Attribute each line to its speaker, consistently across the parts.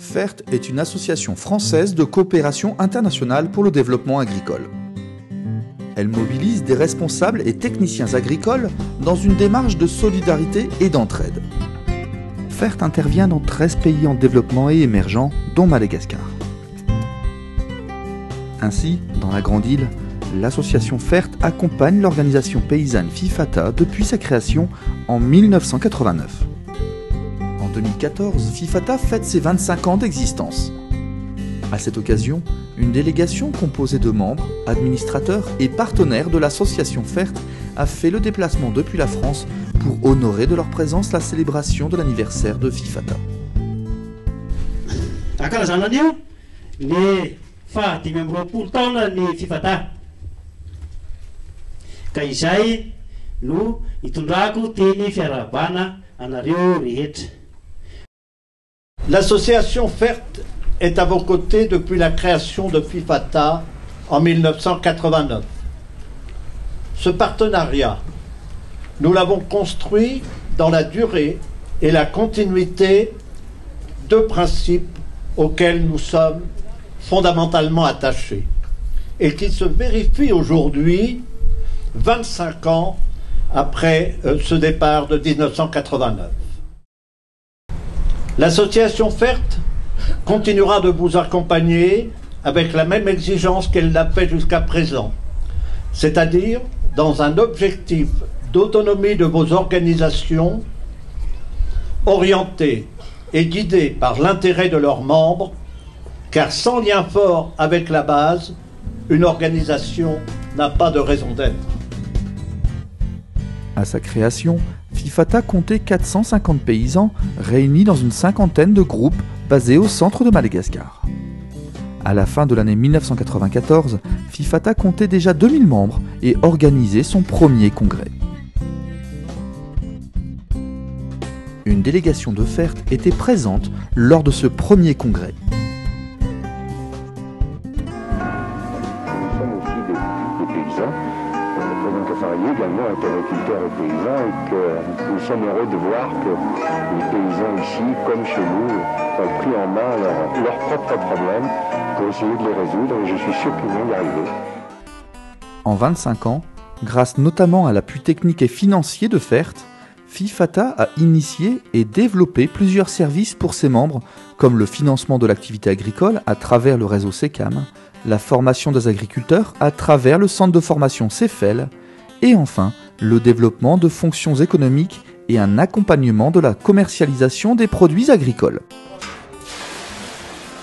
Speaker 1: FERT est une association française de coopération internationale pour le développement agricole. Elle mobilise des responsables et techniciens agricoles dans une démarche de solidarité et d'entraide. FERT intervient dans 13 pays en développement et émergents, dont Madagascar. Ainsi, dans la Grande Île, l'association FERT accompagne l'organisation paysanne FIFATA depuis sa création en 1989. En 2014, FIFATA fête ses 25 ans d'existence. À cette occasion, une délégation composée de membres, administrateurs et partenaires de l'association FERT a fait le déplacement depuis la France pour honorer de leur présence la célébration de l'anniversaire de FIFATA.
Speaker 2: L'association FERT est à vos côtés depuis la création de FIFATA en 1989. Ce partenariat, nous l'avons construit dans la durée et la continuité, deux principes auxquels nous sommes fondamentalement attachés et qui se vérifient aujourd'hui, 25 ans après ce départ de 1989. L'association FERT continuera de vous accompagner avec la même exigence qu'elle l'a fait jusqu'à présent, c'est-à-dire dans un objectif d'autonomie de vos organisations, orienté et guidé par l'intérêt de leurs membres, car sans lien fort avec la base, une organisation n'a pas de raison d'être.
Speaker 1: À sa création, FIFATA comptait 450 paysans réunis dans une cinquantaine de groupes basés au centre de Madagascar. À la fin de l'année 1994, FIFATA comptait déjà 2000 membres et organisait son premier congrès. Une délégation de FERT était présente lors de ce premier congrès.
Speaker 3: Également interlocuteur et paysans, et que nous sommes heureux de voir que les paysans ici, comme chez nous, ont pris en main leurs propres problèmes pour essayer de les résoudre, et je suis sûr qu'ils vont y arriver.
Speaker 1: En 25 ans, grâce notamment à l'appui technique et financier de FERT, FIFATA a initié et développé plusieurs services pour ses membres, comme le financement de l'activité agricole à travers le réseau SECAM, la formation des agriculteurs à travers le centre de formation CEFEL, et enfin, le développement de fonctions économiques et un accompagnement de la commercialisation des produits agricoles.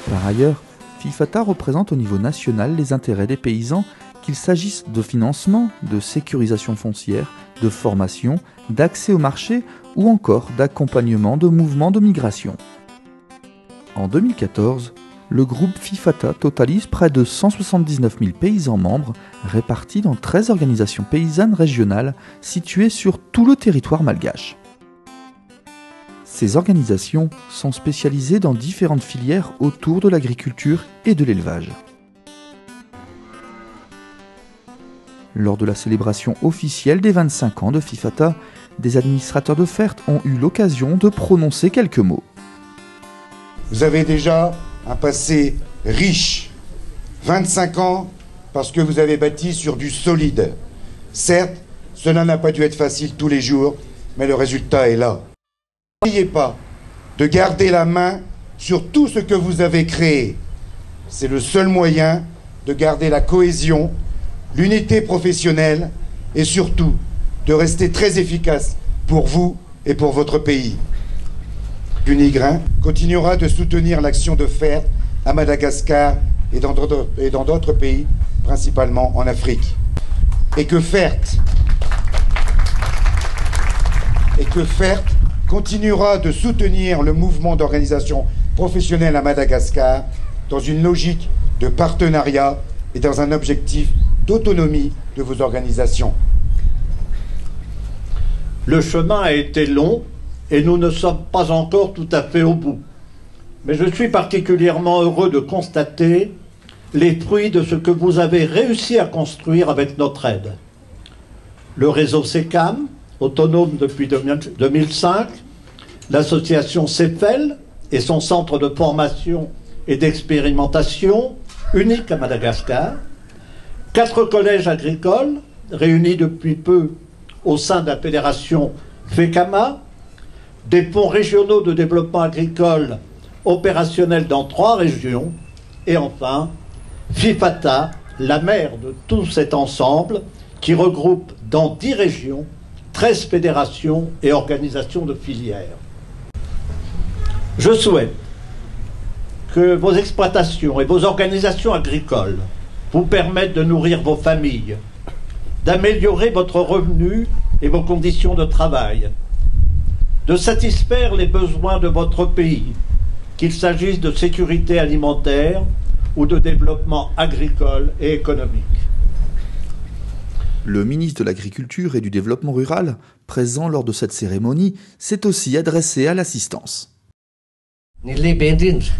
Speaker 1: Par ailleurs, FIFATA représente au niveau national les intérêts des paysans, qu'il s'agisse de financement, de sécurisation foncière, de formation, d'accès au marché ou encore d'accompagnement de mouvements de migration. En 2014, le groupe FIFATA totalise près de 179 000 paysans membres répartis dans 13 organisations paysannes régionales situées sur tout le territoire malgache. Ces organisations sont spécialisées dans différentes filières autour de l'agriculture et de l'élevage. Lors de la célébration officielle des 25 ans de FIFATA, des administrateurs de FERT ont eu l'occasion de prononcer quelques mots.
Speaker 4: Vous avez déjà un passé riche, 25 ans parce que vous avez bâti sur du solide. Certes, cela n'a pas dû être facile tous les jours, mais le résultat est là. N'oubliez pas de garder la main sur tout ce que vous avez créé. C'est le seul moyen de garder la cohésion, l'unité professionnelle et surtout de rester très efficace pour vous et pour votre pays. Unigrin continuera de soutenir l'action de FERT à Madagascar et dans d'autres pays, principalement en Afrique. Et que FERT continuera de soutenir le mouvement d'organisation professionnelle à Madagascar dans une logique de partenariat et dans un objectif d'autonomie de vos organisations.
Speaker 2: Le chemin a été long et nous ne sommes pas encore tout à fait au bout. Mais je suis particulièrement heureux de constater les fruits de ce que vous avez réussi à construire avec notre aide. Le réseau SECAM, autonome depuis 2005, l'association CEFEL, et son centre de formation et d'expérimentation, unique à Madagascar, 4 collèges agricoles, réunis depuis peu au sein de la fédération FECAMA, des fonds régionaux de développement agricole opérationnels dans 3 régions, et enfin, FIFATA, la mère de tout cet ensemble, qui regroupe dans 10 régions, 13 fédérations et organisations de filières. Je souhaite que vos exploitations et vos organisations agricoles vous permettent de nourrir vos familles, d'améliorer votre revenu et vos conditions de travail, de satisfaire les besoins de votre pays, qu'il s'agisse de sécurité alimentaire ou de développement agricole et économique.
Speaker 1: Le ministre de l'Agriculture et du Développement rural, présent lors de cette cérémonie, s'est aussi adressé à l'assistance.
Speaker 5: Ny lehibe indrindra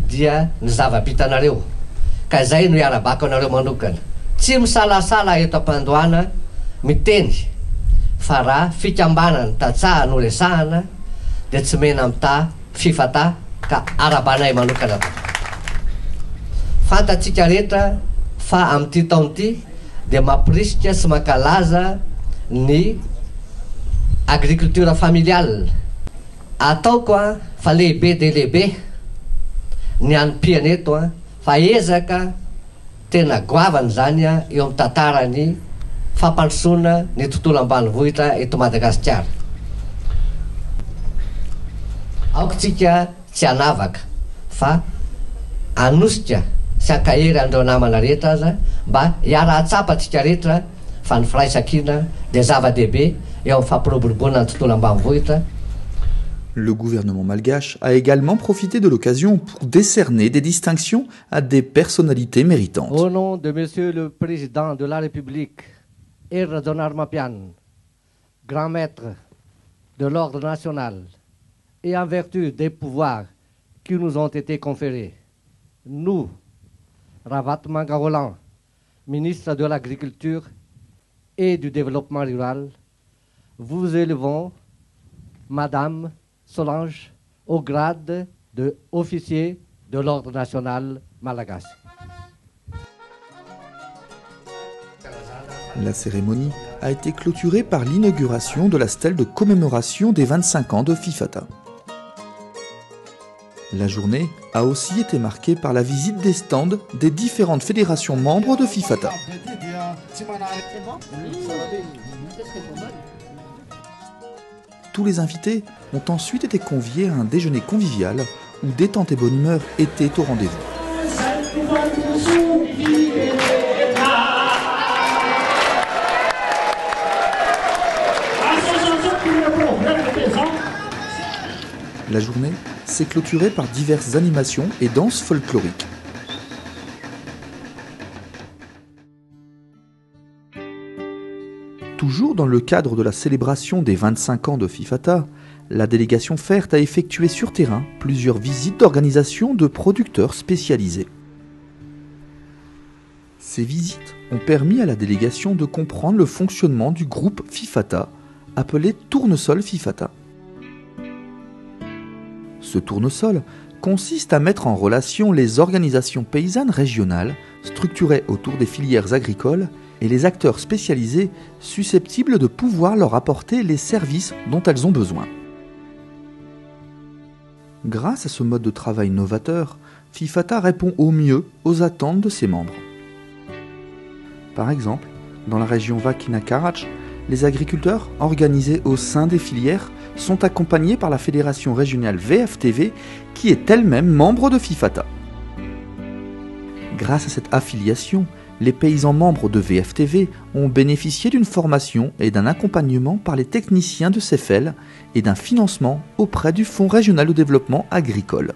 Speaker 5: dia ny zava-bitanareo ka izay no iarabako anareo manokana tsy misalasala eto am-pandohana miteny fa raha fikambanana tatsaha no resahana dia tsy mena amita fifata ka arabanay manokana fantatsika rehetra fa amin'ity taon'ity dia mampirisika sy mankalaza ny agriculture familiale ataoko fa lehibe dia lehibe ny anom-piana eto fa ezaka tena goavana zany eo amin'ny tantarany fampandrosoana ny tontolo ambanivohitra eto Madagasikara. Aokotsika tsy hanavaka fa anosika sy ankahery andreo namana rehetra aza mba hiara-hatsapatsika rehetra fa ny firaisan-kina dia zava-dehibe eo amin'ny fampiroboroboana ny tontolo ambanivohitra.
Speaker 1: Le gouvernement malgache a également profité de l'occasion pour décerner des distinctions à des personnalités méritantes.
Speaker 5: Au nom de Monsieur le Président de la République, Eradonar Mapian, grand maître de l'ordre national, et en vertu des pouvoirs qui nous ont été conférés, nous, Ravat Mangarolan, ministre de l'Agriculture et du Développement rural, vous élevons, Madame Solange, au grade de officier de l'ordre national malagasy.
Speaker 1: La cérémonie a été clôturée par l'inauguration de la stèle de commémoration des 25 ans de FIFATA. La journée a aussi été marquée par la visite des stands des différentes fédérations membres de FIFATA. Tous les invités ont ensuite été conviés à un déjeuner convivial où détente et bonne humeur étaient au rendez-vous. La journée s'est clôturée par diverses animations et danses folkloriques. Toujours dans le cadre de la célébration des 25 ans de FIFATA, la délégation FERT a effectué sur terrain plusieurs visites d'organisations de producteurs spécialisés. Ces visites ont permis à la délégation de comprendre le fonctionnement du groupe FIFATA, appelé Tournesol FIFATA. Ce tournesol consiste à mettre en relation les organisations paysannes régionales structurées autour des filières agricoles et les acteurs spécialisés susceptibles de pouvoir leur apporter les services dont elles ont besoin. Grâce à ce mode de travail novateur, FIFATA répond au mieux aux attentes de ses membres. Par exemple, dans la région Vakina Karach, les agriculteurs organisés au sein des filières sont accompagnés par la fédération régionale VFTV qui est elle-même membre de FIFATA. Grâce à cette affiliation, les paysans membres de VFTV ont bénéficié d'une formation et d'un accompagnement par les techniciens de CEFEL et d'un financement auprès du Fonds régional de développement agricole.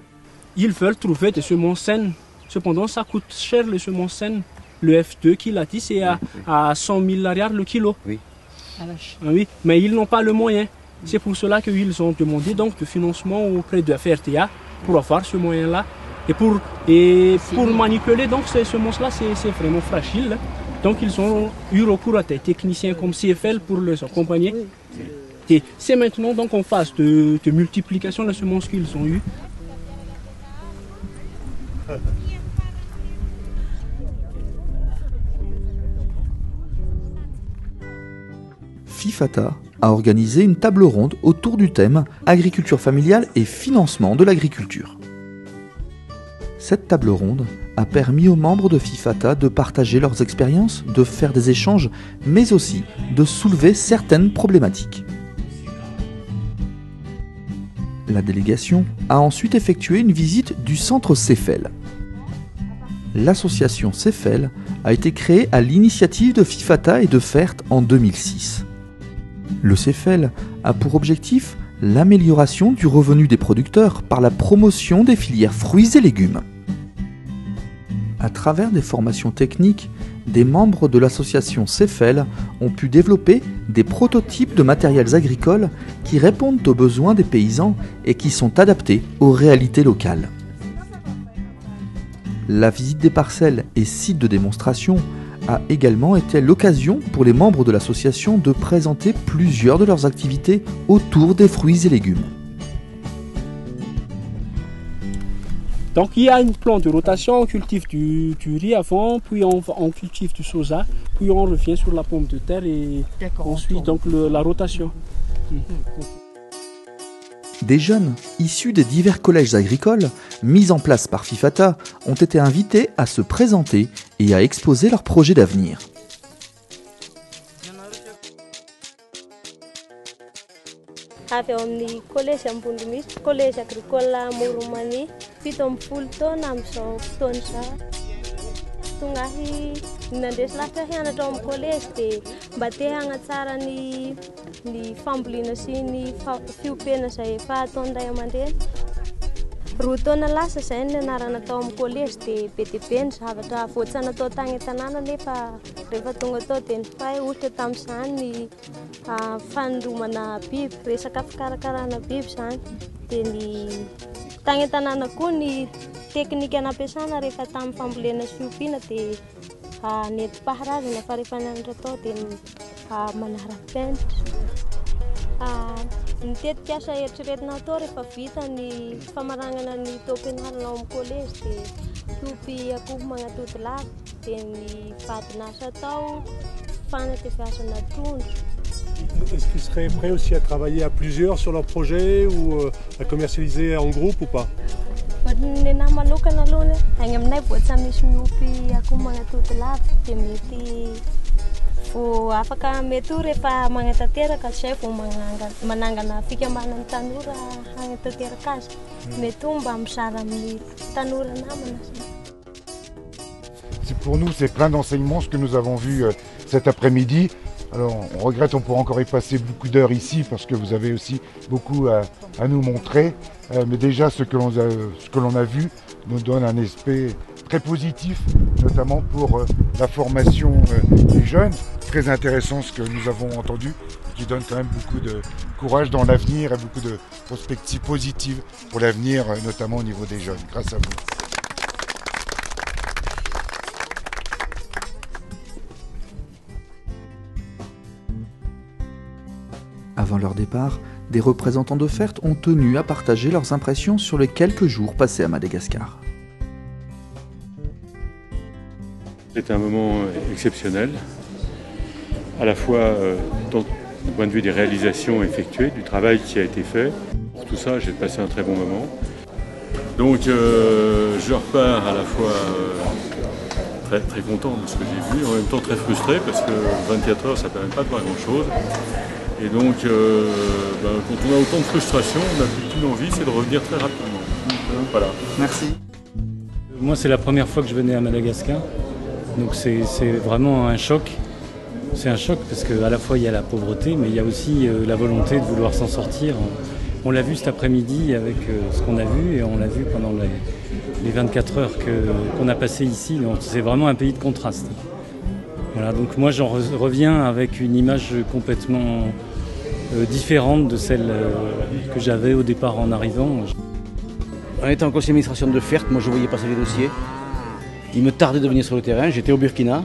Speaker 6: Ils veulent trouver des semences saines. Cependant, ça coûte cher les semences saines. Le F2 qu'il a dit, c'est à 100 000 lariars le kilo. Oui. Oui, mais ils n'ont pas le moyen. C'est pour cela qu'ils ont demandé donc du financement auprès de la FRTA pour avoir ce moyen-là. Et pour manipuler donc ces semences-là, c'est vraiment fragile. Donc ils ont eu recours à des techniciens comme CFL pour les accompagner. Et c'est maintenant donc en phase de multiplication des semences qu'ils ont eues.
Speaker 1: FIFATA a organisé une table ronde autour du thème agriculture familiale et financement de l'agriculture. Cette table ronde a permis aux membres de FIFATA de partager leurs expériences, de faire des échanges, mais aussi de soulever certaines problématiques. La délégation a ensuite effectué une visite du centre CEFEL. L'association CEFEL a été créée à l'initiative de FIFATA et de FERT en 2006. Le CEFEL a pour objectif l'amélioration du revenu des producteurs par la promotion des filières fruits et légumes. À travers des formations techniques, des membres de l'association CEFEL ont pu développer des prototypes de matériels agricoles qui répondent aux besoins des paysans et qui sont adaptés aux réalités locales. La visite des parcelles et sites de démonstration a également été l'occasion pour les membres de l'association de présenter plusieurs de leurs activités autour des fruits et légumes.
Speaker 6: Donc il y a une plante de rotation, on cultive du riz avant, puis on cultive du soja, puis on revient sur la pomme de terre et on suit donc la rotation.
Speaker 1: Des jeunes issus des divers collèges agricoles mis en place par FIFATA ont été invités à se présenter et à exposer leurs projets d'avenir.
Speaker 7: Avy eo amin'ny collège ambony misy collège agricole Moromany 70 taona amin'izao fotoana izao. Tonga nandresy lavitra hianatra ao amin'ny collège dia mba te hanatsara ny fambolena sy ny fiompiana izay efa ataon'ny ray aman-dreny. 2 taona lasa izay ny anarana tao amin'ny collège dia be dia be ny zavatra voatsana tao tany an-tanàna nefa rehefa tonga tao dia nifahay ohatra tamin'izany ny fanoromana biby, resaka fikarakarana biby izany dia ny tany an-tanàna koa ny teknika nampiasana rehefa tamin'ny fambolena sy fiompiana dia nentim-paharazana fa rehefa nianatra tao dia manara-penitra. Nitetika asa eritreretina atao rehefa vita ny famarangana ny tao-pianarana ao amin'ny collège dia fiopy akoho magnatody lava dia ny vadina asa atao fanateviazana trondro.
Speaker 8: Est-ce qu'ils seraient prêts aussi à travailler à plusieurs sur leur projet ou à commercialiser en groupe ou pas?
Speaker 7: Nenahy manokana aloha agny aminay voatsa misy miopy akoho magnatody lava dia mety vao afaka mety ho rehefa magnatanteraka izay vao manangana fikambanan'ny tanora hagnatanteraka azy mety ho mba mizara amin'ny tanora namana.
Speaker 4: Pour nous, c'est plein d'enseignements ce que nous avons vu cet après-midi. Alors, on regrette, on pourra encore y passer beaucoup d'heures ici parce que vous avez aussi beaucoup à nous montrer. Mais déjà, ce que l'on a vu nous donne un aspect très positif, notamment pour la formation des jeunes. Très intéressant ce que nous avons entendu, qui donne quand même beaucoup de courage dans l'avenir et beaucoup de perspectives positives pour l'avenir, notamment au niveau des jeunes. Grâce à vous.
Speaker 1: Avant leur départ, des représentants de FERT ont tenu à partager leurs impressions sur les quelques jours passés à Madagascar.
Speaker 9: C'est un moment exceptionnel, à la fois du point de vue des réalisations effectuées, du travail qui a été fait. Pour tout ça, j'ai passé un très bon moment. Donc je repars à la fois très content de ce que j'ai vu, en même temps très frustré parce que 24 heures ça ne permet pas de voir grand-chose. Et donc, quand on a autant de frustration, on n'a plus qu'une envie, c'est de revenir très rapidement. Voilà.
Speaker 1: Merci.
Speaker 10: Moi, c'est la première fois que je venais à Madagascar, donc c'est vraiment un choc. C'est un choc parce qu'à la fois il y a la pauvreté, mais il y a aussi la volonté de vouloir s'en sortir. On l'a vu cet après-midi avec ce qu'on a vu et on l'a vu pendant les 24 heures qu'on a passées ici. Donc c'est vraiment un pays de contraste. Voilà, donc moi j'en reviens avec une image complètement différente de celle que j'avais au départ en arrivant.
Speaker 11: En étant en conseil d'administration de FERT, moi je voyais passer les dossiers. Il me tardait de venir sur le terrain, j'étais au Burkina,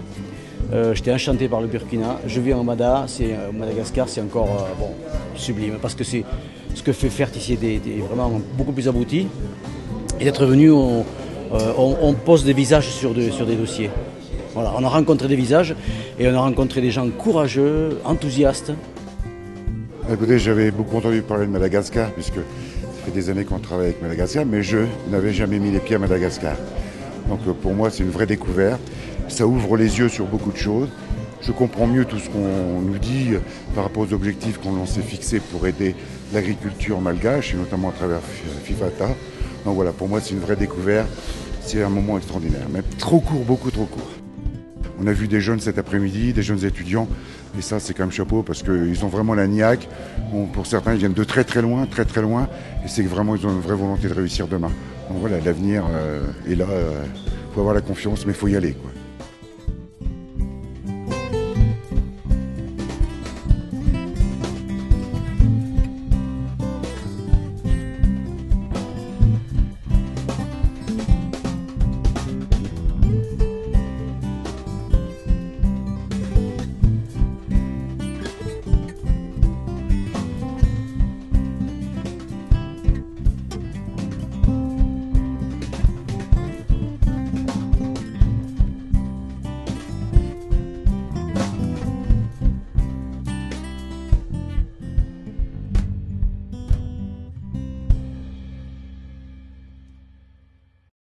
Speaker 11: j'étais enchanté par le Burkina. Je viens au Madagascar, c'est encore sublime parce que c'est ce que fait FERT ici est vraiment beaucoup plus abouti. Et d'être venu on pose des visages sur des dossiers. Voilà, on a rencontré des visages et on a rencontré des gens courageux, enthousiastes.
Speaker 4: Écoutez, j'avais beaucoup entendu parler de Madagascar, puisque ça fait des années qu'on travaille avec Madagascar, mais je n'avais jamais mis les pieds à Madagascar. Donc pour moi, c'est une vraie découverte. Ça ouvre les yeux sur beaucoup de choses. Je comprends mieux tout ce qu'on nous dit par rapport aux objectifs qu'on s'est fixés pour aider l'agriculture malgache, et notamment à travers FIFATA. Donc voilà, pour moi, c'est une vraie découverte. C'est un moment extraordinaire, mais trop court, beaucoup trop court. On a vu des jeunes cet après-midi, des jeunes étudiants, et ça c'est quand même chapeau parce qu'ils ont vraiment la niaque. Bon, pour certains ils viennent de très très loin, et c'est vraiment ils ont une vraie volonté de réussir demain. Donc voilà, l'avenir est là, il faut avoir la confiance, mais il faut y aller, quoi.